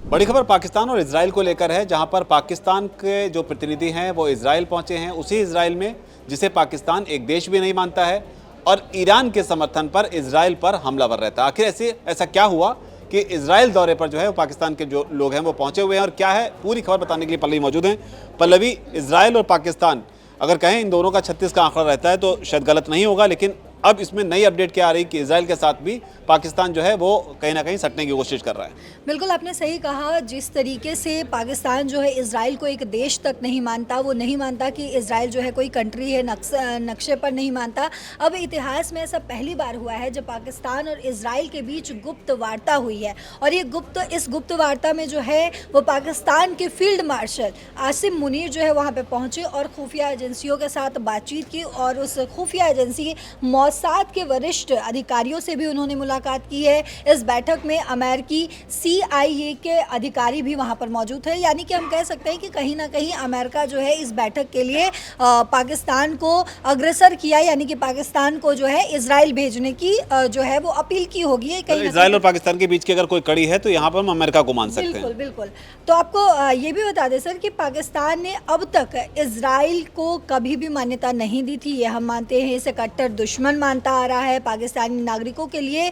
बड़ी खबर पाकिस्तान और इजराइल को लेकर है, जहां पर पाकिस्तान के जो प्रतिनिधि हैं वो इजराइल पहुंचे हैं, उसी इजराइल में जिसे पाकिस्तान एक देश भी नहीं मानता है और ईरान के समर्थन पर इजराइल पर हमलावर रहता है। आखिर ऐसा क्या हुआ कि इजराइल दौरे पर जो है वो पाकिस्तान के जो लोग हैं वो पहुंचे हुए हैं, और क्या है पूरी खबर बताने के लिए पल्लवी मौजूद हैं। पल्लवी, इजराइल और पाकिस्तान अगर कहें इन दोनों का 36 का आंकड़ा रहता है तो शायद गलत नहीं होगा, लेकिन अब इसमें नई अपडेट क्या आ रही कि इजराइल के साथ भी पाकिस्तान जो है वो कहीं ना कहीं सटने की कोशिश कर रहा है। बिल्कुल, आपने सही कहा। जिस तरीके से पाकिस्तान जो है इजराइल को एक देश तक नहीं मानता, वो नहीं मानता कि इजराइल जो है कोई कंट्री है, नक्शे पर नहीं मानता। अब इतिहास में ऐसा पहली बार हुआ है जब पाकिस्तान और इजराइल के बीच गुप्त वार्ता हुई है, और ये इस गुप्त वार्ता में जो है वो पाकिस्तान के फील्ड मार्शल आसिम मुनीर जो है वहाँ पर पहुँचे और खुफिया एजेंसियों के साथ बातचीत की, और उस खुफिया एजेंसी मौसाद के वरिष्ठ अधिकारियों से भी उन्होंने मुलाकात की है। इस बैठक में अमेरिकी CIA के अधिकारी भी वहां पर मौजूद थे, यानी कि हम कह सकते हैं कि कहीं ना कहीं अमेरिका जो है इस बैठक के लिए पाकिस्तान को अग्रसर किया, यानी कि पाकिस्तान को जो है इजराइल भेजने की जो है वो अपील की होगी। कहीं इजराइल और पाकिस्तान के बीच की अगर कोई कड़ी है तो यहाँ पर हम अमेरिका को मान सकते हैं। बिल्कुल बिल्कुल। तो आपको ये भी बता दें सर कि पाकिस्तान ने अब तक इजराइल को कभी भी मान्यता नहीं दी थी। ये हम मानते हैं, इसे कट्टर दुश्मन मानता आ रहा है। पाकिस्तानी नागरिकों के लिए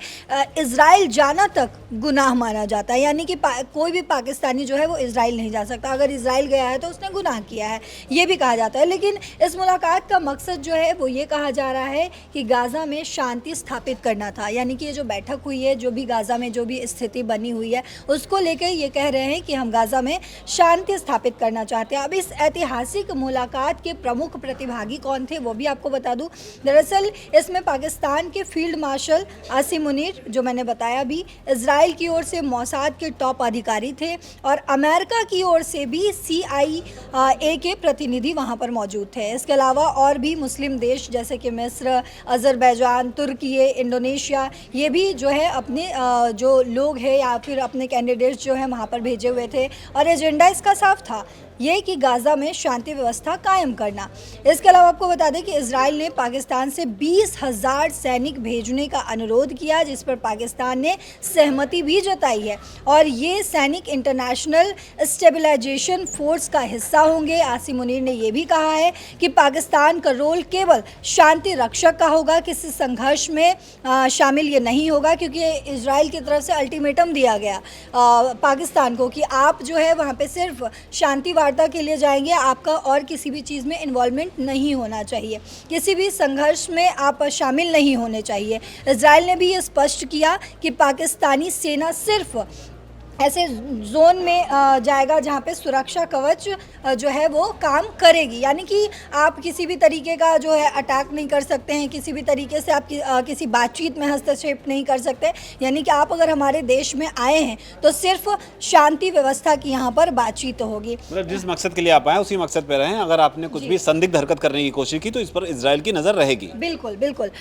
इजराइल जाना तक गुनाह माना जाता है, यानी कि कोई भी पाकिस्तानी जो है वो इजराइल नहीं जा सकता। अगर इजराइल गया है तो उसने गुनाह किया है, ये भी कहा जाता है। लेकिन इस मुलाकात का मकसद जो है वो ये कहा जा रहा है कि गाज़ा में शांति स्थापित करना था, यानी कि ये जो बैठक हुई है, जो भी गाज़ा में जो भी स्थिति बनी हुई है उसको लेकर ये कह रहे हैं कि हम गाज़ा में शांति स्थापित करना चाहते हैं। अब इस ऐतिहासिक मुलाकात के प्रमुख प्रतिभागी कौन थे वो भी आपको बता दूं। दरअसल इसमें पाकिस्तान के फील्ड मार्शल आसिम मुनीर, जो मैंने बताया भी, इजराइल की ओर से मौसाद के टॉप अधिकारी थे, और अमेरिका की ओर से भी CIA के प्रतिनिधि वहां पर मौजूद थे। इसके अलावा और भी मुस्लिम देश जैसे कि मिस्र, अजरबैजान, तुर्की, इंडोनेशिया, ये भी जो है अपने जो लोग हैं या फिर अपने कैंडिडेट्स जो है वहाँ पर भेजे हुए थे, और एजेंडा इसका साफ था, ये कि गाज़ा में शांति व्यवस्था कायम करना। इसके अलावा आपको बता दें कि इजराइल ने पाकिस्तान से 20,000 सैनिक भेजने का अनुरोध किया, जिस पर पाकिस्तान ने सहमति भी जताई है, और ये सैनिक इंटरनेशनल स्टेबलाइजेशन फोर्स का हिस्सा होंगे। आसिम मुनीर ने यह भी कहा है कि पाकिस्तान का रोल केवल शांति रक्षक का होगा, किसी संघर्ष में शामिल ये नहीं होगा, क्योंकि इजराइल की तरफ से अल्टीमेटम दिया गया पाकिस्तान को कि आप जो है वहाँ पे सिर्फ शांति वार्ता के लिए जाएंगे, आपका और किसी भी चीज़ में इन्वॉल्वमेंट नहीं होना चाहिए, किसी भी संघर्ष में आप शामिल नहीं होने चाहिए। इजराइल ने भी ये स्पष्ट किया कि पाकिस्तानी सेना सिर्फ ऐसे जोन में जाएगा जहाँ पे सुरक्षा कवच जो है वो काम करेगी, यानी कि आप किसी भी तरीके का जो है अटैक नहीं कर सकते हैं, किसी भी तरीके से आप किसी बातचीत में हस्तक्षेप नहीं कर सकते। यानी कि आप अगर हमारे देश में आए हैं तो सिर्फ शांति व्यवस्था की यहाँ पर बातचीत होगी। मतलब जिस मकसद के लिए आप आए उसी मकसद पे रहें, अगर आपने कुछ भी संदिग्ध हरकत करने की कोशिश की तो इस पर इजराइल की नज़र रहेगी। बिल्कुल बिल्कुल।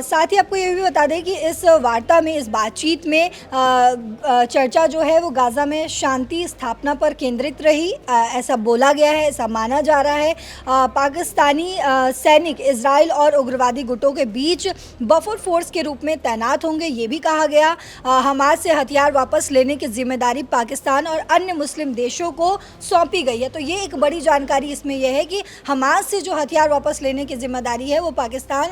साथ ही आपको ये भी बता दें कि इस वार्ता में, इस बातचीत में चर्चा जो है वो गाज़ा में शांति स्थापना पर केंद्रित रही, ऐसा बोला गया है, ऐसा माना जा रहा है। पाकिस्तानी सैनिक इजराइल और उग्रवादी गुटों के बीच बफर फोर्स के रूप में तैनात होंगे, ये भी कहा गया। हमास से हथियार वापस लेने की जिम्मेदारी पाकिस्तान और अन्य मुस्लिम देशों को सौंपी गई है। तो ये एक बड़ी जानकारी इसमें यह है कि हमास से जो हथियार वापस लेने की जिम्मेदारी है वो पाकिस्तान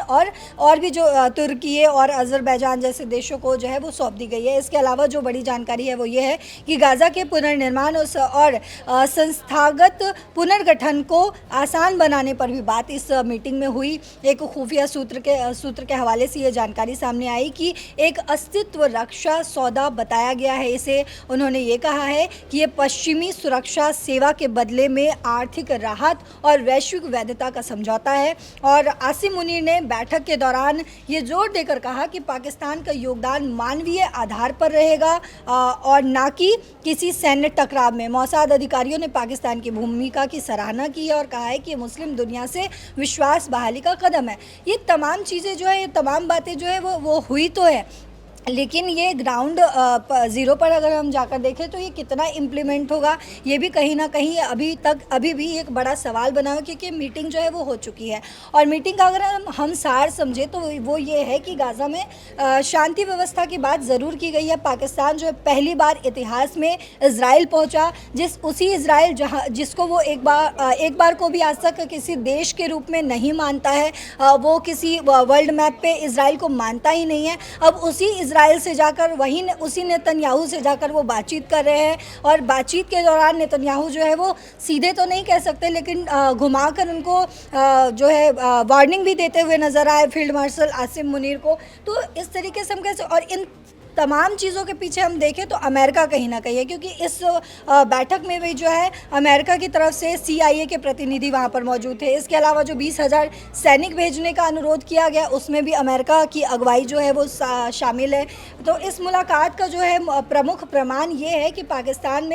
और भी जो तुर्की और अजरबैजान जैसे देशों को जो है वो सौंप दी गई है। इसके अलावा जो बड़ी जानकारी है वो ये है कि गाज़ा के पुनर्निर्माण और संस्थागत पुनर्गठन को आसान बनाने पर भी बात इस मीटिंग में हुई। एक खुफिया सूत्र के हवाले से ये जानकारी सामने आई कि एक अस्तित्व रक्षा सौदा बताया गया है इसे। उन्होंने ये कहा है कि ये पश्चिमी सुरक्षा सेवा के बदले में आर्थिक राहत और वैश्विक वैधता का समझौता है। और आसिम मुनीर ने बैठक के दौरान ये जोर देकर कहा कि पाकिस्तान का योगदान मानवीय आधार पर रहेगा और ना कि किसी सैन्य टकराव में। मौसाद अधिकारियों ने पाकिस्तान की भूमिका की सराहना की है और कहा है कि मुस्लिम दुनिया से विश्वास बहाली का कदम है। ये तमाम चीज़ें जो है, ये तमाम बातें जो है वो हुई तो है, लेकिन ये ग्राउंड ज़ीरो पर अगर हम जाकर देखें तो ये कितना इम्प्लीमेंट होगा, ये भी कहीं ना कहीं अभी भी एक बड़ा सवाल बना है, क्योंकि मीटिंग जो है वो हो चुकी है। और मीटिंग का अगर हम सार समझे तो वो ये है कि गाज़ा में शांति व्यवस्था की बात ज़रूर की गई है। पाकिस्तान जो है पहली बार इतिहास में इजराइल पहुंचा, उसी इजराइल जिसको वो एक बार को भी आज तक किसी देश के रूप में नहीं मानता है, वो किसी वर्ल्ड मैप पे इजराइल को मानता ही नहीं है। अब इजराइल से जाकर उसी नेतन्याहू से जाकर वो बातचीत कर रहे हैं, और बातचीत के दौरान नेतन्याहू जो है वो सीधे तो नहीं कह सकते, लेकिन घुमाकर उनको जो है वार्निंग भी देते हुए नजर आए फील्ड मार्शल आसिम मुनीर को। तो इस तरीके से हम कैसे, और इन तमाम चीज़ों के पीछे हम देखें तो अमेरिका कहीं ना कहीं है, क्योंकि इस बैठक में भी जो है अमेरिका की तरफ से CIA के प्रतिनिधि वहाँ पर मौजूद थे। इसके अलावा जो 20,000 सैनिक भेजने का अनुरोध किया गया उसमें भी अमेरिका की अगुवाई जो है वो शामिल है। तो इस मुलाकात का जो है प्रमुख प्रमाण ये है कि पाकिस्तान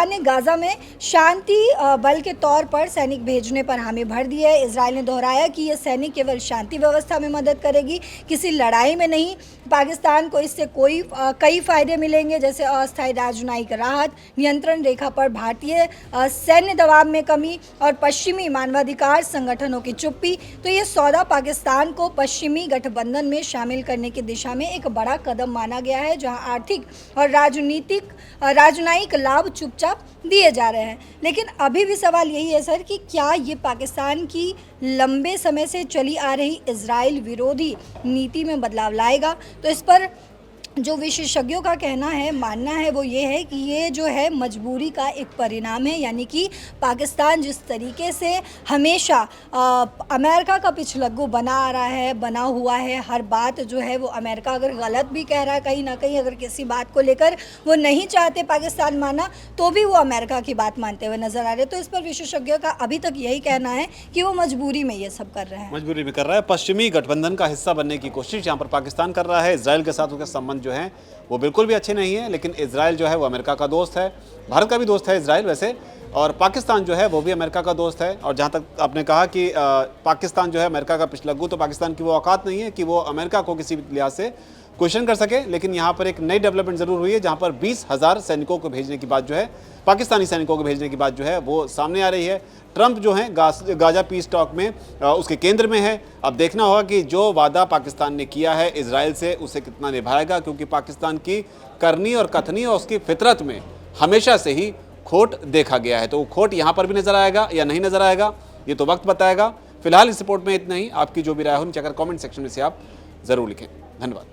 ने गाज़ा में शांति बल के तौर पर सैनिक भेजने पर हामी भर दी है। इसराइल ने दोहराया कि ये सैनिक केवल शांति व्यवस्था में मदद करेगी, किसी लड़ाई में नहीं। पाकिस्तान को इससे कई फायदे मिलेंगे, जैसे अस्थायी राजनयिक राहत, नियंत्रण रेखा पर भारतीय सैन्य दबाव में कमी और पश्चिमी मानवाधिकार संगठनों की चुप्पी। तो ये सौदा पाकिस्तान को पश्चिमी गठबंधन में शामिल करने की दिशा में एक बड़ा कदम माना गया है, जहां आर्थिक और राजनयिक लाभ चुपचाप दिए जा रहे हैं। लेकिन अभी भी सवाल यही है सर कि क्या ये पाकिस्तान की लंबे समय से चली आ रही इजराइल विरोधी नीति में बदलाव लाएगा? तो इस पर जो विशेषज्ञों का कहना है, मानना है, वो ये है कि ये जो है मजबूरी का एक परिणाम है। यानी कि पाकिस्तान जिस तरीके से हमेशा अमेरिका का पिछलग्गू बना हुआ है, हर बात जो है वो अमेरिका अगर गलत भी कह रहा है, कहीं ना कहीं अगर किसी बात को लेकर वो नहीं चाहते पाकिस्तान माना, तो भी वो अमेरिका की बात मानते हुए नजर आ रहे। तो इस पर विशेषज्ञों का अभी तक यही कहना है कि वो मजबूरी में ये सब कर रहे हैं। मजबूरी में कर रहा है, पश्चिमी गठबंधन का हिस्सा बनने की कोशिश यहाँ पर पाकिस्तान कर रहा है। इसराइल के साथ उसके संबंध जो हैं वो बिल्कुल भी अच्छे नहीं है, लेकिन इजराइल जो है वो अमेरिका का दोस्त है, भारत का भी दोस्त है इजराइल वैसे, और पाकिस्तान जो है वो भी अमेरिका का दोस्त है। और जहाँ तक आपने कहा कि पाकिस्तान जो है अमेरिका का पिछलग्गू, तो पाकिस्तान की वो औकात नहीं है कि वो अमेरिका को किसी भी लिहाज से क्वेश्चन कर सके। लेकिन यहाँ पर एक नई डेवलपमेंट ज़रूर हुई है, जहाँ पर 20,000 सैनिकों को भेजने की बात जो है, पाकिस्तानी सैनिकों को भेजने की बात जो है वो सामने आ रही है। ट्रंप जो है गाजा पीस टॉक में उसके केंद्र में है। अब देखना होगा कि जो वादा पाकिस्तान ने किया है इजराइल से उसे कितना निभाएगा, क्योंकि पाकिस्तान की करनी और कथनी और उसकी फितरत में हमेशा से ही खोट देखा गया है। तो वो खोट यहाँ पर भी नजर आएगा या नहीं नजर आएगा, ये तो वक्त बताएगा। फिलहाल इस रिपोर्ट में इतना ही। आपकी जो भी राय हो नीचे अगर कमेंट सेक्शन में से आप ज़रूर लिखें। धन्यवाद।